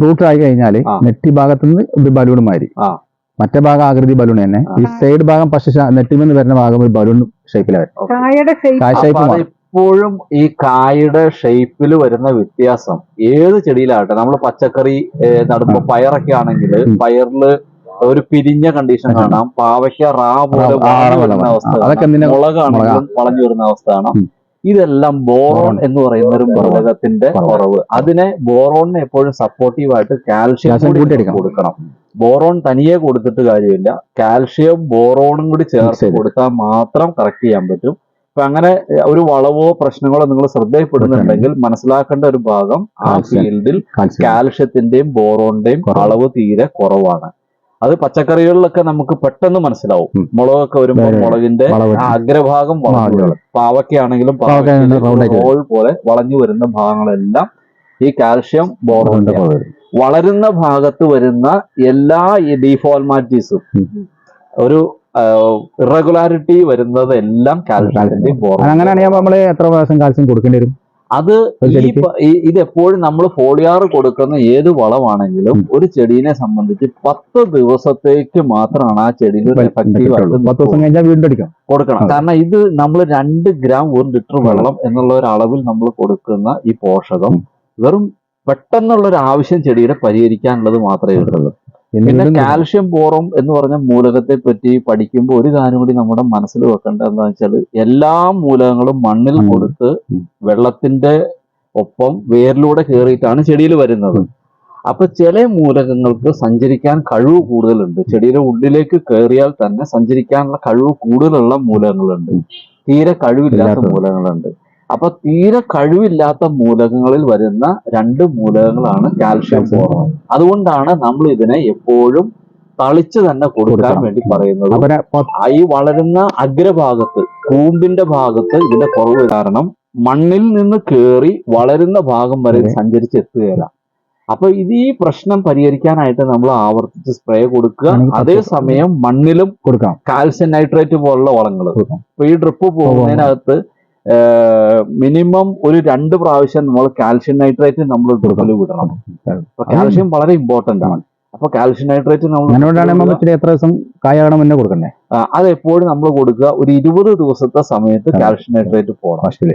Fruit ആയി കഴിഞ്ഞാൽ നെറ്റി ഭാഗത്തു നിന്ന് ഒരു ബലൂൺ മാതിരി മറ്റേ ഭാഗം ആകൃതി ബലൂൺ തന്നെ ഈ സൈഡ് ഭാഗം പക്ഷെ നെറ്റിമെന്ന് വരുന്ന ഭാഗം ഒരു ബലൂൺ ഷേപ്പിലാണ്. എപ്പോഴും ഈ കായയുടെ ഷേപ്പിൽ വരുന്ന വ്യത്യാസം ഏത് ചെടിയിലാകട്ടെ, നമ്മൾ പച്ചക്കറി നടുമ്പോ പയറൊക്കെ ആണെങ്കിൽ പയറില് ഒരു പിരിഞ്ഞ കണ്ടീഷൻ കാണാം, പാവയ്ക്ക റാ പോലെ വരുന്ന അവസ്ഥ, മുളകാണെങ്കിലും വളഞ്ഞു വരുന്ന അവസ്ഥ കാണാം. ഇതെല്ലാം ബോറോൺ എന്ന് പറയുന്ന ഒരു മൂലകത്തിന്റെ കുറവ്. അതിനെ ബോറോണിനെ എപ്പോഴും സപ്പോർട്ടീവായിട്ട് കാൽഷ്യം കൂടി കൊടുക്കണം. ബോറോൺ തനിയെ കൊടുത്തിട്ട് കാര്യമില്ല, കാൽഷ്യം ബോറോണും കൂടി ചേർത്ത് കൊടുത്താൽ മാത്രം കറക്റ്റ് ചെയ്യാൻ പറ്റും. അപ്പൊ അങ്ങനെ ഒരു വളവോ പ്രശ്നങ്ങളോ നിങ്ങൾ ശ്രദ്ധയിൽപ്പെടുന്നുണ്ടെങ്കിൽ മനസ്സിലാക്കേണ്ട ഒരു ഭാഗം, ആ ഫീൽഡിൽ കാൽഷ്യത്തിന്റെയും ബോറോണിന്റെയും അളവ് തീരെ കുറവാണ്. അത് പച്ചക്കറികളിലൊക്കെ നമുക്ക് പെട്ടെന്ന് മനസ്സിലാവും. മുളകൊക്കെ വരുമ്പോൾ മുളകിന്റെ അഗ്രഭാഗം വളഞ്ഞു, പാവയ്ക്കാണെങ്കിലും റോൾ പോലെ വളഞ്ഞു വരുന്ന ഭാഗങ്ങളെല്ലാം ഈ കാൽഷ്യം ബോറോണിന്റെ. വളരുന്ന ഭാഗത്ത് വരുന്ന എല്ലാ ഡീഫോൾമാറ്റിസും ഒരു ഇറഗുലാരിറ്റി വരുന്നത് എല്ലാം കാൽഷ്യത്തിന്റെ ബോറോൺ. അങ്ങനെയാണെങ്കിൽ നമ്മള് എത്ര പ്രാവശ്യം കാൽസ്യം കൊടുക്കേണ്ടി വരും? അത് ഇതെപ്പോഴും നമ്മൾ ഫോളിയാർ കൊടുക്കുന്ന ഏത് വളമാണെങ്കിലും ഒരു ചെടീനെ സംബന്ധിച്ച് 10 ദിവസത്തേക്ക് മാത്രമാണ് ആ ചെടിയിൽ എഫക്റ്റീവ് ആയിട്ട് കൊടുക്കണം. കാരണം ഇത് നമ്മൾ 2 ഗ്രാം 1 ലിറ്റർ വെള്ളം എന്നുള്ള ഒരു അളവിൽ നമ്മൾ കൊടുക്കുന്ന ഈ പോഷകം വെറും പെട്ടെന്നുള്ള ഒരു ആവശ്യം ചെടിയുടെ പരിഹരിക്കാനുള്ളത് മാത്രമേ ഉള്ളൂ. പിന്നെ കാൽഷ്യം ബോറോൺ എന്ന് പറഞ്ഞ മൂലകത്തെ പറ്റി പഠിക്കുമ്പോൾ ഒരു കാര്യം കൂടി നമ്മുടെ മനസ്സിൽ വെക്കേണ്ടത് എന്താ വെച്ചാൽ, എല്ലാ മൂലകങ്ങളും മണ്ണിൽ കൊടുത്ത് വെള്ളത്തിന്റെ ഒപ്പം വേരിലൂടെ കയറിയിട്ടാണ് ചെടിയിൽ വരുന്നത്. അപ്പൊ ചില മൂലകങ്ങൾക്ക് സഞ്ചരിക്കാൻ കഴിവ് കൂടുതലുണ്ട്. ചെടിയുടെ ഉള്ളിലേക്ക് കയറിയാൽ തന്നെ സഞ്ചരിക്കാനുള്ള കഴിവ് കൂടുതലുള്ള മൂലകങ്ങളുണ്ട്, തീരെ കഴിവില്ലാത്ത മൂലകങ്ങളുണ്ട്. അപ്പൊ തീരെ കഴിവില്ലാത്ത മൂലകങ്ങളിൽ വരുന്ന 2 മൂലകങ്ങളാണ് കാൽഷ്യം ബോറോൺ. അതുകൊണ്ടാണ് നമ്മൾ ഇതിനെ എപ്പോഴും തളിച്ച് തന്നെ കൊടുക്കാൻ വേണ്ടി പറയുന്നത്. ഈ വളരുന്ന അഗ്രഭാഗത്ത്, കൂമ്പിന്റെ ഭാഗത്ത് ഇതിന്റെ കുറവ് കാരണം മണ്ണിൽ നിന്ന് കയറി വളരുന്ന ഭാഗം വരെ സഞ്ചരിച്ചെത്തുകയില്ല. അപ്പൊ ഇത് ഈ പ്രശ്നം പരിഹരിക്കാനായിട്ട് നമ്മൾ ആവർത്തിച്ച് സ്പ്രേ കൊടുക്കുക. അതേസമയം മണ്ണിലും കൊടുക്കാം കാൽസ്യം നൈട്രേറ്റ് പോലുള്ള വളങ്ങൾ. ഇപ്പൊ ഈ ഡ്രിപ്പ് പോകുന്നതിനകത്ത് മിനിമം ഒരു 2 പ്രാവശ്യം നമ്മൾ കാൽഷ്യം നൈട്രേറ്റ് നമ്മൾ ഡ്രിപ്പിൽ വിടണം. അപ്പൊ കാൽഷ്യം വളരെ ഇമ്പോർട്ടന്റ് ആണ്. അപ്പൊ കാൽഷ്യം നൈട്രേറ്റ് നമ്മൾ എത്ര ദിവസം കായാകണം മുന്നേ കൊടുക്കണ്ടേ? അത് എപ്പോഴും നമ്മൾ കൊടുക്കുക. ഒരു 20 ദിവസത്തെ സമയത്ത് കാൽഷ്യം നൈട്രേറ്റ് പോകണം.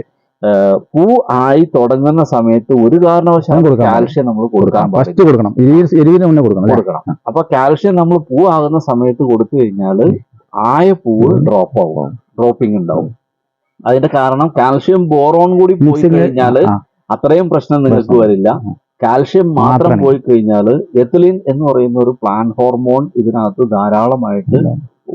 പൂ ആയി തുടങ്ങുന്ന സമയത്ത് ഒരു കാരണവശാലും കാൽഷ്യം നമ്മൾ കൊടുക്കണം. അപ്പൊ കാൽഷ്യം നമ്മൾ പൂ ആകുന്ന സമയത്ത് കൊടുത്തു കഴിഞ്ഞാൽ ആയ പൂവ് ഡ്രോപ്പ് ആവും, ഡ്രോപ്പിംഗ് ഉണ്ടാവും. അതിന്റെ കാരണം കാൽഷ്യം ബോറോൺ കൂടി പോയി കഴിഞ്ഞാൽ അത്രയും പ്രശ്നം നിങ്ങൾക്ക് വരില്ല. കാൽഷ്യം മാത്രം പോയി കഴിഞ്ഞാൽ എത്തിലീൻ എന്ന് പറയുന്ന ഒരു പ്ലാന്റ് ഹോർമോൺ ഇതിനകത്ത് ധാരാളമായിട്ട്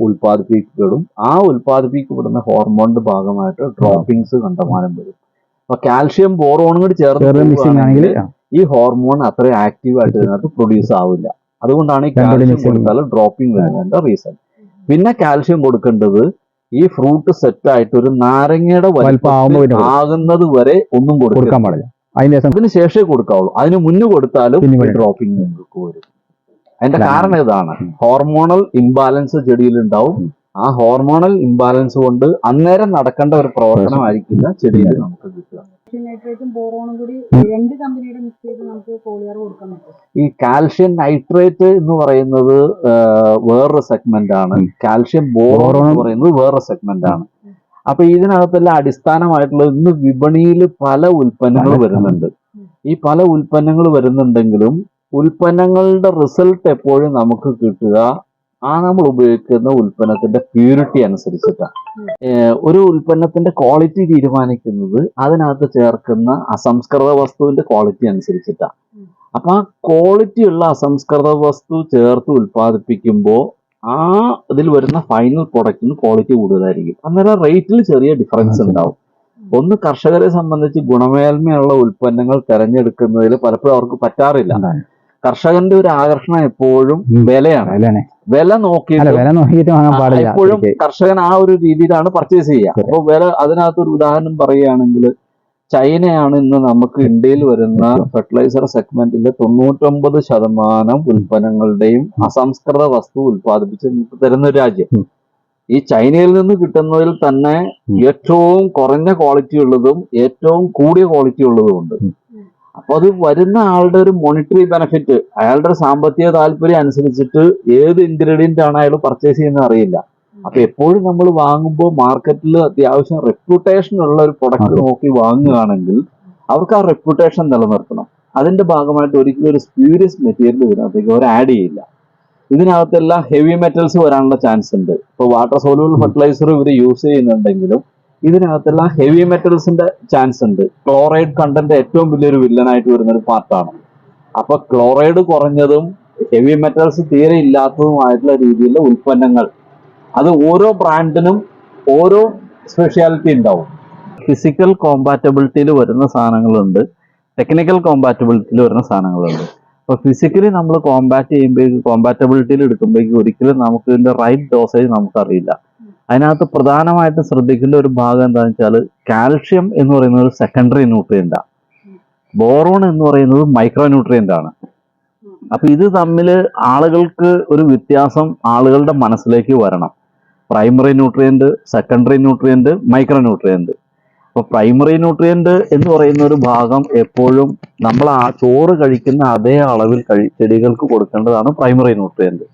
ഉൽപ്പാദിപ്പിക്കപ്പെടും. ആ ഉൽപ്പാദിപ്പിക്കപ്പെടുന്ന ഹോർമോണിന്റെ ഭാഗമായിട്ട് ഡ്രോപ്പിംഗ്സ് കണ്ടമാനം വരും. അപ്പൊ കാൽഷ്യം ബോറോൺ കൂടി ചേർന്ന് ഈ ഹോർമോൺ അത്ര ആക്റ്റീവായിട്ട് ഇതിനകത്ത് പ്രൊഡ്യൂസ് ആവില്ല. അതുകൊണ്ടാണ് ഈ കാൽഷ്യം കൊടുത്താൽ ഡ്രോപ്പിംഗ് വരുന്നതിന്റെ റീസൺ. പിന്നെ കാൽഷ്യം കൊടുക്കേണ്ടത് ഈ ഫ്രൂട്ട് സെറ്റ് ആയിട്ട് ഒരു നാരങ്ങയുടെ വലിപ്പം ആകുന്നത് വരെ ഒന്നും കൊടുക്കാൻ പാടില്ല. അതിന് ശേഷമേ കൊടുക്കാവുള്ളൂ. അതിന് മുന്നേ കൊടുത്താലും ഡ്രോപ്പിംഗ് നിങ്ങൾക്ക് വരും. അതിന്റെ കാരണം ഇതാണ്, ഹോർമോണൽ ഇംബാലൻസ് ചെടിയിൽ ഉണ്ടാവും. ആ ഹോർമോണൽ ഇംബാലൻസ് കൊണ്ട് അന്നേരം നടക്കേണ്ട ഒരു പ്രവർത്തനമായിരിക്കില്ല ചെടിയിൽ നമുക്ക് കിട്ടുക. ഈ കാൽഷ്യം നൈട്രേറ്റ് എന്ന് പറയുന്നത് വേറൊരു സെഗ്മെന്റ് ആണ്, കാൽഷ്യം ബോറോൺ എന്ന് പറയുന്നത് വേറൊരു സെഗ്മെന്റ് ആണ്. അപ്പൊ ഇതിനകത്തെല്ലാം അടിസ്ഥാനമായിട്ടുള്ള ഇന്ന് വിപണിയിൽ പല ഉൽപ്പന്നങ്ങൾ വരുന്നുണ്ട്. ഈ പല ഉൽപ്പന്നങ്ങൾ വരുന്നുണ്ടെങ്കിലും ഉൽപ്പന്നങ്ങളുടെ റിസൾട്ട് എപ്പോഴും നമുക്ക് കിട്ടുക നമ്മൾ ഉപയോഗിക്കുന്ന ഉൽപ്പന്നത്തിന്റെ പ്യൂരിറ്റി അനുസരിച്ചിട്ടാണ്. ഒരു ഉൽപ്പന്നത്തിന്റെ ക്വാളിറ്റി തീരുമാനിക്കുന്നത് അതിനകത്ത് ചേർക്കുന്ന അസംസ്കൃത വസ്തുവിന്റെ ക്വാളിറ്റി അനുസരിച്ചിട്ടാണ്. അപ്പൊ ആ ക്വാളിറ്റി ഉള്ള അസംസ്കൃത വസ്തു ചേർത്ത് ഉൽപ്പാദിപ്പിക്കുമ്പോൾ ഇതിൽ വരുന്ന ഫൈനൽ പ്രൊഡക്റ്റിന് ക്വാളിറ്റി കൂടുതലായിരിക്കും. അന്നേരം റേറ്റിൽ ചെറിയ ഡിഫറൻസ് ഉണ്ടാവും. ഒന്ന് കർഷകരെ സംബന്ധിച്ച് ഗുണമേന്മയുള്ള ഉൽപ്പന്നങ്ങൾ തിരഞ്ഞെടുക്കുന്നതിൽ പലപ്പോഴും അവർക്ക് പറ്റാറില്ല. കർഷകന്റെ ഒരു ആകർഷണം എപ്പോഴും വിലയാണ്. വില നോക്കിയിട്ട് എപ്പോഴും കർഷകൻ ആ ഒരു രീതിയിലാണ് പർച്ചേസ് ചെയ്യുക. അപ്പൊ വില, അതിനകത്തൊരു ഉദാഹരണം പറയുകയാണെങ്കിൽ, ചൈനയാണ് ഇന്ന് നമുക്ക് ഇന്ത്യയിൽ വരുന്ന ഫെർട്ടിലൈസർ സെഗ്മെന്റിലെ 99% ഉൽപ്പന്നങ്ങളുടെയും അസംസ്കൃത വസ്തു ഉൽപ്പാദിപ്പിച്ച് നമുക്ക് തരുന്ന ഒരു രാജ്യം. ഈ ചൈനയിൽ നിന്ന് കിട്ടുന്നതിൽ തന്നെ ഏറ്റവും കുറഞ്ഞ ക്വാളിറ്റി ഉള്ളതും ഏറ്റവും കൂടിയ ക്വാളിറ്റി ഉള്ളതും ഉണ്ട്. അപ്പൊ അത് വരുന്ന ആളുടെ ഒരു മോണിറ്ററി ബെനിഫിറ്റ്, അയാളുടെ ഒരു സാമ്പത്തിക താല്പര്യം അനുസരിച്ചിട്ട് ഏത് ഇൻഗ്രീഡിയന്റ് ആണ് അയാൾ പർച്ചേസ് ചെയ്യുന്നത് അറിയില്ല. അപ്പൊ എപ്പോഴും നമ്മൾ വാങ്ങുമ്പോൾ മാർക്കറ്റിൽ അത്യാവശ്യം റെപ്യൂട്ടേഷൻ ഉള്ള ഒരു പ്രൊഡക്റ്റ് നോക്കി വാങ്ങുകയാണെങ്കിൽ അവർക്ക് ആ റെപ്യൂട്ടേഷൻ നിലനിർത്തണം. അതിന്റെ ഭാഗമായിട്ട് ഒരിക്കലും ഒരു സ്പ്യൂരിയസ് മെറ്റീരിയൽ ഇതിനകത്തേക്ക് അവർ ആഡ് ചെയ്യില്ല. ഇതിനകത്തെല്ലാം ഹെവി മെറ്റൽസ് വരാനുള്ള ചാൻസ് ഉണ്ട്. ഇപ്പോൾ വാട്ടർ സോല്യൂബിൾ ഫെർട്ടിലൈസർ ഇവർ യൂസ് ചെയ്യുന്നുണ്ടെങ്കിലും ഇതിനകത്തെല്ലാം ഹെവി മെറ്റൽസിന്റെ ചാൻസ് ഉണ്ട്. ക്ലോറൈഡ് കണ്ടന്റ് ഏറ്റവും വലിയൊരു വില്ലനായിട്ട് വരുന്നൊരു പാർട്ടാണ്. അപ്പൊ ക്ലോറൈഡ് കുറഞ്ഞതും ഹെവി മെറ്റൽസ് തീരെ ഇല്ലാത്തതുമായിട്ടുള്ള രീതിയിലുള്ള ഉൽപ്പന്നങ്ങൾ, അത് ഓരോ ബ്രാൻഡിനും ഓരോ സ്പെഷ്യാലിറ്റി ഉണ്ടാവും. ഫിസിക്കൽ കോമ്പാറ്റബിലിറ്റിയിൽ വരുന്ന സാധനങ്ങളുണ്ട്, ടെക്നിക്കൽ കോമ്പാറ്റബിലിറ്റിയിൽ വരുന്ന സാധനങ്ങളുണ്ട്. അപ്പോൾ ഫിസിക്കലി നമ്മൾ കോമ്പാറ്റബിലിറ്റിയിൽ എടുക്കുമ്പോഴേക്കും ഒരിക്കലും നമുക്ക് ഇതിന്റെ റൈറ്റ് ഡോസേജ് നമുക്കറിയില്ല. അതിനകത്ത് പ്രധാനമായിട്ട് ശ്രദ്ധിക്കേണ്ട ഒരു ഭാഗം എന്താണെന്ന് വെച്ചാൽ, കാൽഷ്യം എന്ന് പറയുന്നത് ഒരു സെക്കൻഡറി ന്യൂട്രിയൻ്റാണ്, ബോറോൺ എന്ന് പറയുന്നത് മൈക്രോ ന്യൂട്രിയൻ്റ് ആണ്. അപ്പൊ ഇത് തമ്മിൽ ആളുകൾക്ക് ഒരു വ്യത്യാസം ആളുകളുടെ മനസ്സിലേക്ക് വരണം. Primary nutrient, secondary nutrient, micro nutrient. അപ്പോൾ പ്രൈമറി ന്യൂട്രിയന്റ് എന്ന് പറയുന്ന ഒരു ഭാഗം എപ്പോഴും നമ്മൾ ആ ചോറ് കഴിക്കുന്ന അതേ അളവിൽ ചെടികൾക്ക് കൊടുക്കേണ്ടതാണ് പ്രൈമറി ന്യൂട്രിയന്റ്.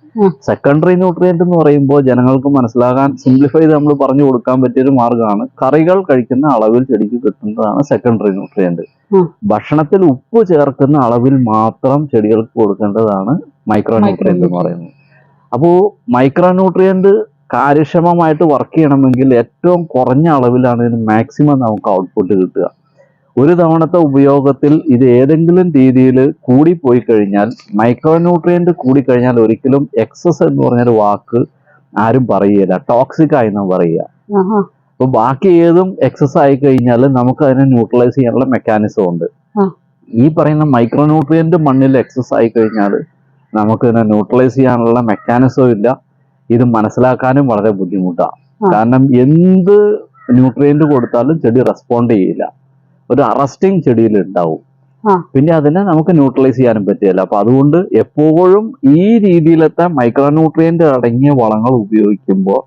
സെക്കൻഡറി ന്യൂട്രിയന്റ് എന്ന് പറയുമ്പോൾ ജനങ്ങൾക്ക് മനസ്സിലാകാൻ സിംപ്ലിഫൈ ചെയ്ത് നമ്മൾ പറഞ്ഞു കൊടുക്കാൻ പറ്റിയൊരു മാർഗ്ഗമാണ്, കറികൾ കഴിക്കുന്ന അളവിൽ ചെടിക്ക് കിട്ടുന്നതാണ് സെക്കൻഡറി ന്യൂട്രിയന്റ്. ഭക്ഷണത്തിൽ ഉപ്പ് ചേർക്കുന്ന അളവിൽ മാത്രം ചെടികൾക്ക് കൊടുക്കേണ്ടതാണ് മൈക്രോ ന്യൂട്രിയന്റ് എന്ന് പറയുന്നത്. അപ്പോൾ മൈക്രോ ന്യൂട്രിയന്റ് കാര്യക്ഷമമായിട്ട് വർക്ക് ചെയ്യണമെങ്കിൽ ഏറ്റവും കുറഞ്ഞ അളവിലാണ് ഇതിന് മാക്സിമം നമുക്ക് ഔട്ട്പുട്ട് കിട്ടുക. ഒരു തവണത്തെ ഉപയോഗത്തിൽ ഇത് ഏതെങ്കിലും രീതിയിൽ കൂടിപ്പോയി കഴിഞ്ഞാൽ, മൈക്രോ ന്യൂട്രിയന്റ് കൂടിക്കഴിഞ്ഞാൽ ഒരിക്കലും എക്സസ് എന്ന് പറഞ്ഞൊരു വാക്ക് ആരും പറയുകയില്ല, ടോക്സിക് ആയെന്ന് പറയുക. അപ്പൊ ബാക്കി ഏതും എക്സസ് ആയി കഴിഞ്ഞാൽ നമുക്ക് അതിനെ ന്യൂട്രലൈസ് ചെയ്യാനുള്ള മെക്കാനിസം ഉണ്ട്. ഈ പറയുന്ന മൈക്രോ ന്യൂട്രിയന്റ് മണ്ണിൽ എക്സസ് ആയി കഴിഞ്ഞാൽ നമുക്ക് ഇതിനെ ന്യൂട്രലൈസ് ചെയ്യാനുള്ള മെക്കാനിസവും ഇല്ല. ഇത് മനസ്സിലാക്കാനും വളരെ ബുദ്ധിമുട്ടാണ്. കാരണം എന്ത് ന്യൂട്രിയന്റ് കൊടുത്താലും ചെടി റെസ്പോണ്ട് ചെയ്യില്ല, ഒരു അറസ്റ്റിങ് ചെടിയിൽ ഉണ്ടാവും. പിന്നെ അതിനെ നമുക്ക് ന്യൂട്രലൈസ് ചെയ്യാനും പറ്റില്ല. അപ്പൊ അതുകൊണ്ട് എപ്പോഴും ഈ രീതിയിലത്തെ മൈക്രോ ന്യൂട്രിയന്റ് അടങ്ങിയ വളങ്ങൾ ഉപയോഗിക്കുമ്പോൾ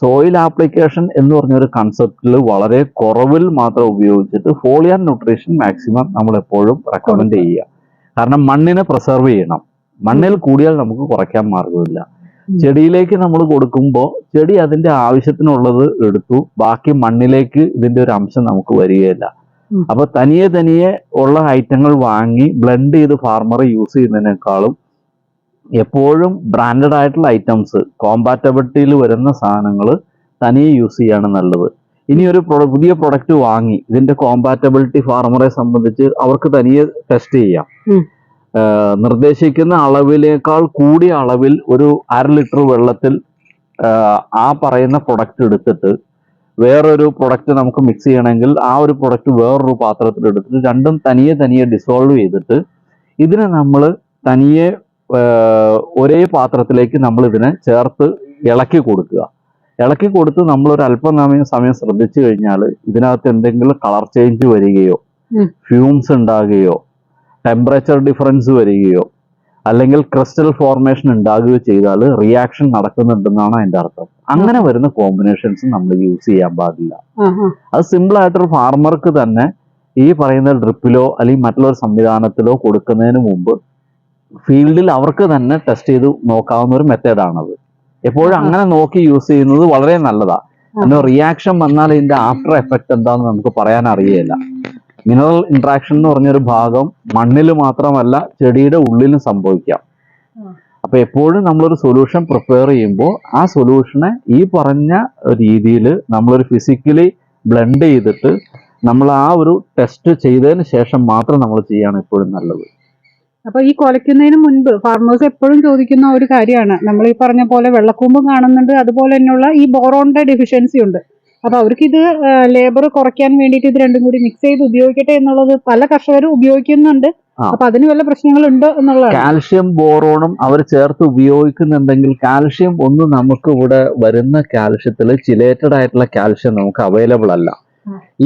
സോയിൽ ആപ്ലിക്കേഷൻ എന്ന് പറഞ്ഞൊരു കൺസെപ്റ്റിൽ വളരെ കുറവിൽ മാത്രം ഉപയോഗിച്ചിട്ട് ഫോളിയർ ന്യൂട്രീഷൻ മാക്സിമം നമ്മൾ എപ്പോഴും റെക്കമെൻഡ് ചെയ്യുക. കാരണം മണ്ണിനെ പ്രിസർവ് ചെയ്യണം. മണ്ണിൽ കൂടിയാൽ നമുക്ക് കുറയ്ക്കാൻ മാർഗമില്ല. ചെടിയിലേക്ക് നമ്മൾ കൊടുക്കുമ്പോൾ ചെടി അതിന്റെ ആവശ്യത്തിനുള്ളത് എടുത്തു, ബാക്കി മണ്ണിലേക്ക് ഇതിന്റെ ഒരു അംശം നമുക്ക് വരികയില്ല. അപ്പൊ തനിയെ ഉള്ള ഐറ്റങ്ങൾ വാങ്ങി ബ്ലെൻഡ് ചെയ്ത് ഫാർമർ യൂസ് ചെയ്യുന്നതിനേക്കാളും എപ്പോഴും ബ്രാൻഡഡ് ആയിട്ടുള്ള ഐറ്റംസ്, കോമ്പാറ്റബിലിറ്റിയിൽ വരുന്ന സാധനങ്ങൾ തനിയെ യൂസ് ചെയ്യാണ് നല്ലത്. ഇനി ഒരു പുതിയ പ്രൊഡക്റ്റ് വാങ്ങി ഇതിന്റെ കോമ്പാറ്റബിലിറ്റി ഫാർമറെ സംബന്ധിച്ച് അവർക്ക് തനിയെ ടെസ്റ്റ് ചെയ്യാം. നിർദ്ദേശിക്കുന്ന അളവിനേക്കാൾ കൂടിയ അളവിൽ ഒരു 1/2 ലിറ്റർ വെള്ളത്തിൽ ആ പറയുന്ന പ്രൊഡക്റ്റ് എടുത്തിട്ട് വേറൊരു പ്രൊഡക്റ്റ് നമുക്ക് മിക്സ് ചെയ്യണമെങ്കിൽ ആ ഒരു പ്രൊഡക്റ്റ് വേറൊരു പാത്രത്തിൽ എടുത്തിട്ട് രണ്ടും തനിയെ ഡിസോൾവ് ചെയ്തിട്ട് ഇതിനെ നമ്മൾ തനിയെ ഒരേ പാത്രത്തിലേക്ക് നമ്മൾ ഇതിനെ ചേർത്ത് ഇളക്കി കൊടുക്കുക. ഇളക്കി കൊടുത്ത് നമ്മളൊരു അല്പം സമയം ശ്രദ്ധിച്ചു കഴിഞ്ഞാൽ ഇതിനകത്ത് എന്തെങ്കിലും കളർ ചേഞ്ച് വരികയോ ഫ്യൂംസ് ഉണ്ടാകുകയോ ടെമ്പറേച്ചർ ഡിഫറൻസ് വരികയോ അല്ലെങ്കിൽ ക്രിസ്റ്റൽ ഫോർമേഷൻ ഉണ്ടാകുകയോ ചെയ്താൽ റിയാക്ഷൻ നടക്കുന്നുണ്ടെന്നാണ് അതിന്റെ അർത്ഥം. അങ്ങനെ വരുന്ന കോമ്പിനേഷൻസ് നമ്മൾ യൂസ് ചെയ്യാൻ പാടില്ല. അത് സിമ്പിൾ ആയിട്ടൊരു ഫാർമർക്ക് തന്നെ ഈ പറയുന്ന ഡ്രിപ്പിലോ അല്ലെങ്കിൽ മറ്റുള്ള ഒരു സംവിധാനത്തിലോ കൊടുക്കുന്നതിന് മുമ്പ് ഫീൽഡിൽ അവർക്ക് തന്നെ ടെസ്റ്റ് ചെയ്ത് നോക്കാവുന്ന ഒരു മെത്തേഡാണത്. എപ്പോഴും അങ്ങനെ നോക്കി യൂസ് ചെയ്യുന്നത് വളരെ നല്ലതാണ്. കാരണം റിയാക്ഷൻ വന്നാൽ ഇതിന്റെ ആഫ്റ്റർ എഫക്റ്റ് എന്താണെന്ന് നമുക്ക് പറയാൻ അറിയില്ല. മിനറൽ ഇൻട്രാക്ഷൻ എന്ന് പറഞ്ഞൊരു ഭാഗം മണ്ണിൽ മാത്രമല്ല ചെടിയുടെ ഉള്ളിലും സംഭവിക്കാം. അപ്പൊ എപ്പോഴും നമ്മളൊരു സൊല്യൂഷൻ പ്രിപ്പയർ ചെയ്യുമ്പോൾ ആ സൊല്യൂഷനെ ഈ പറഞ്ഞ രീതിയിൽ നമ്മളൊരു ഫിസിക്കലി ബ്ലെൻഡ് ചെയ്തിട്ട് നമ്മൾ ആ ഒരു ടെസ്റ്റ് ചെയ്തതിന് ശേഷം മാത്രം നമ്മൾ ചെയ്യാണ് എപ്പോഴും നല്ലത്. അപ്പൊ ഈ കുലയ്ക്കുന്നതിന് മുൻപ് ഫാർമേഴ്സ് എപ്പോഴും ചോദിക്കുന്ന ഒരു കാര്യമാണ്, നമ്മൾ ഈ പറഞ്ഞ പോലെ വെള്ളക്കൂമ്പ് കാണുന്നുണ്ട്, അതുപോലെ തന്നെയുള്ള ഈ ബോറോണിന്റെ ഡെഫിഷ്യൻസി ഉണ്ട്. അപ്പൊ അവർക്ക് ഇത് ലേബർ കുറയ്ക്കാൻ വേണ്ടിയിട്ട് ഇത് രണ്ടും കൂടി മിക്സ് ചെയ്ത് ഉപയോഗിക്കട്ടെ എന്നുള്ളത് പല കർഷകരും ഉപയോഗിക്കുന്നുണ്ട്. അപ്പൊ അതിന് വല്ല പ്രശ്നങ്ങളുണ്ടോ എന്നുള്ളതാണ്. കാൽഷ്യം ബോറോണും അവർ ചേർത്ത് ഉപയോഗിക്കുന്നുണ്ടെങ്കിൽ കാൽഷ്യം ഒന്നും നമുക്ക് ഇവിടെ വരുന്ന കാൽഷ്യത്തിൽ ചിലേറ്റഡ് ആയിട്ടുള്ള കാൽഷ്യം നമുക്ക് അവൈലബിൾ അല്ല.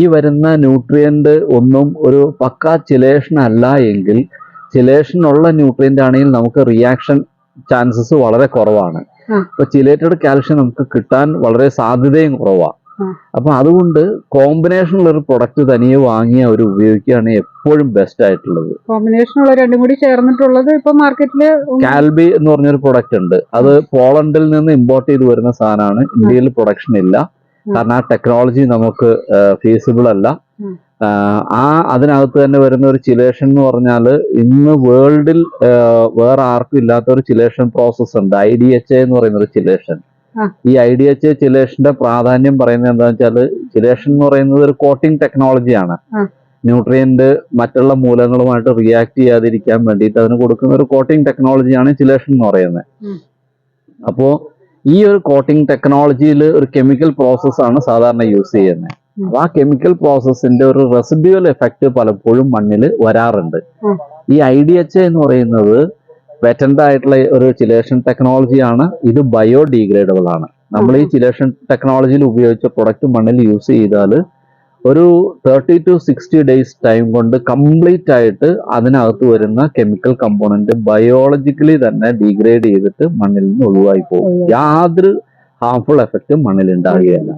ഈ വരുന്ന ന്യൂട്രിയന്റ് ഒന്നും ഒരു പക്ക ചിലേഷൻ അല്ല എങ്കിൽ, ചിലേഷൻ ഉള്ള ന്യൂട്രിയന്റ് ആണെങ്കിൽ നമുക്ക് റിയാക്ഷൻ ചാൻസസ് വളരെ കുറവാണ്. ഇപ്പൊ ചിലേറ്റഡ് കാൽഷ്യം നമുക്ക് കിട്ടാൻ വളരെ സാധ്യതയും കുറവാണ്. അപ്പൊ അതുകൊണ്ട് കോമ്പിനേഷനുള്ള ഒരു പ്രൊഡക്റ്റ് തനിയെ വാങ്ങി അവർ ഉപയോഗിക്കുകയാണ് എപ്പോഴും ബെസ്റ്റ് ആയിട്ടുള്ളത്. കോമ്പിനേഷനുള്ള രണ്ടും കൂടി ചേർന്നിട്ടുള്ളത് ഇപ്പൊ മാർക്കറ്റില് കാൽബി എന്ന് പറഞ്ഞൊരു പ്രൊഡക്റ്റ് ഉണ്ട്. അത് പോളണ്ടിൽ നിന്ന് ഇമ്പോർട്ട് ചെയ്ത് വരുന്ന സാധനമാണ്. ഇന്ത്യയിൽ പ്രൊഡക്ഷൻ ഇല്ല, കാരണം ആ ടെക്നോളജി നമുക്ക് ഫീസിബിൾ അല്ല. അതിനകത്ത് തന്നെ വരുന്ന ഒരു ചിലേഷൻ എന്ന് പറഞ്ഞാൽ ഇന്ന് വേൾഡിൽ വേറെ ആർക്കും ഇല്ലാത്ത ഒരു ചിലേഷൻ പ്രോസസ് ഉണ്ട്, IDHA എന്ന് പറയുന്ന ഒരു ചിലേഷൻ. ഈ IDHA ചിലേഷന്റെ പ്രാധാന്യം പറയുന്നത് എന്താണെന്ന് വെച്ചാൽ, ചിലേഷൻ എന്ന് പറയുന്നത് ഒരു കോട്ടിംഗ് ടെക്നോളജിയാണ്. ന്യൂട്രിയന്റ് മറ്റുള്ള മൂലങ്ങളുമായിട്ട് റിയാക്ട് ചെയ്യാതിരിക്കാൻ വേണ്ടിയിട്ട് അതിന് കൊടുക്കുന്ന ഒരു കോട്ടിംഗ് ടെക്നോളജിയാണ് ചിലേഷൻ എന്ന് പറയുന്നത്. അപ്പോ ഈ ഒരു കോട്ടിംഗ് ടെക്നോളജിയിൽ ഒരു കെമിക്കൽ പ്രോസസ്സാണ് സാധാരണ യൂസ് ചെയ്യുന്നത്. അപ്പൊ ആ കെമിക്കൽ പ്രോസസ്സിന്റെ ഒരു റെസിഡ്യൂവൽ എഫക്റ്റ് പലപ്പോഴും മണ്ണിൽ വരാറുണ്ട്. ഈ IDHA എന്ന് പറയുന്നത് പേറ്റന്റ് ആയിട്ടുള്ള ഒരു ചിലേഷൻ ടെക്നോളജിയാണ്. ഇത് ബയോഡീഗ്രേഡബിൾ ആണ്. നമ്മൾ ഈ ചിലേഷൻ ടെക്നോളജിയിൽ ഉപയോഗിച്ച പ്രൊഡക്റ്റ് മണ്ണിൽ യൂസ് ചെയ്താൽ ഒരു 30 to 60 ഡേയ്സ് ടൈം കൊണ്ട് കംപ്ലീറ്റ് ആയിട്ട് അതിനകത്ത് വരുന്ന കെമിക്കൽ കമ്പോണന്റ് ബയോളജിക്കലി തന്നെ ഡീഗ്രേഡ് ചെയ്തിട്ട് മണ്ണിൽ നിന്ന് ഒഴിവായി പോകും. യാതൊരു ഹാർംഫുൾ എഫക്റ്റും മണ്ണിൽ ഉണ്ടാകുകയില്ല.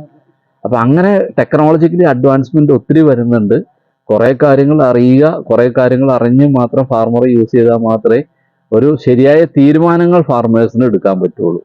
അപ്പൊ അങ്ങനെ ടെക്നോളജിക്കലി അഡ്വാൻസ്മെന്റ് ഒത്തിരി വരുന്നുണ്ട്. കുറെ കാര്യങ്ങൾ അറിയുക, കുറെ കാര്യങ്ങൾ അറിഞ്ഞ് മാത്രം ഫാർമർ യൂസ് ചെയ്താൽ മാത്രമേ ഒരു ശരിയായ തീരുമാനങ്ങൾ ഫാർമേഴ്സിന് എടുക്കാൻ പറ്റുള്ളൂ.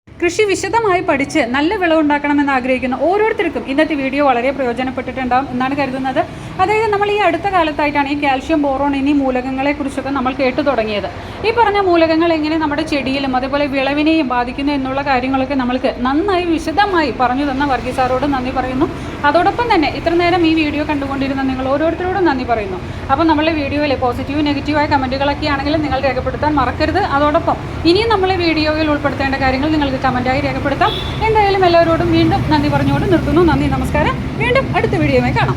കൃഷി വിശദമായി പഠിച്ച് നല്ല വിളവുണ്ടാക്കണമെന്ന് ആഗ്രഹിക്കുന്ന ഓരോരുത്തർക്കും ഇന്നത്തെ വീഡിയോ വളരെ പ്രയോജനപ്പെട്ടിട്ടുണ്ടാകും എന്നാണ് കരുതുന്നത്. അതായത് നമ്മൾ ഈ അടുത്ത കാലത്തായിട്ടാണ് ഈ കാൽഷ്യം, ബോറോൺ എന്നീ മൂലകങ്ങളെക്കുറിച്ചൊക്കെ നമ്മൾ കേട്ടു തുടങ്ങിയത്. ഈ പറഞ്ഞ മൂലകങ്ങൾ എങ്ങനെ നമ്മുടെ ചെടിയിലും അതേപോലെ വിളവിനെയും ബാധിക്കുന്നു എന്നുള്ള കാര്യങ്ങളൊക്കെ നമ്മൾക്ക് നന്നായി വിശദമായി പറഞ്ഞു തന്ന വർഗീസ് സാറോട് നന്ദി പറയുന്നു. അതോടൊപ്പം തന്നെ ഇത്ര നേരം ഈ വീഡിയോ കണ്ടുകൊണ്ടിരുന്ന നിങ്ങൾ ഓരോരുത്തരോടും നന്ദി പറയുന്നു. അപ്പോൾ നമ്മളെ വീഡിയോയിലെ പോസിറ്റീവ് നെഗറ്റീവായ കമൻറ്റുകളൊക്കെ ആണെങ്കിലും നിങ്ങൾ രേഖപ്പെടുത്താൻ മറക്കരുത്. അതോടൊപ്പം ഇനിയും നമ്മളെ വീഡിയോയിൽ ഉൾപ്പെടുത്തേണ്ട കാര്യങ്ങൾ നിങ്ങൾക്ക് കമൻറ്റായി രേഖപ്പെടുത്താം. എന്തായാലും എല്ലാവരോടും വീണ്ടും നന്ദി പറഞ്ഞുകൊണ്ട് നിർത്തുന്നു. നന്ദി, നമസ്കാരം. വീണ്ടും അടുത്ത വീഡിയോയുമായി കാണാം.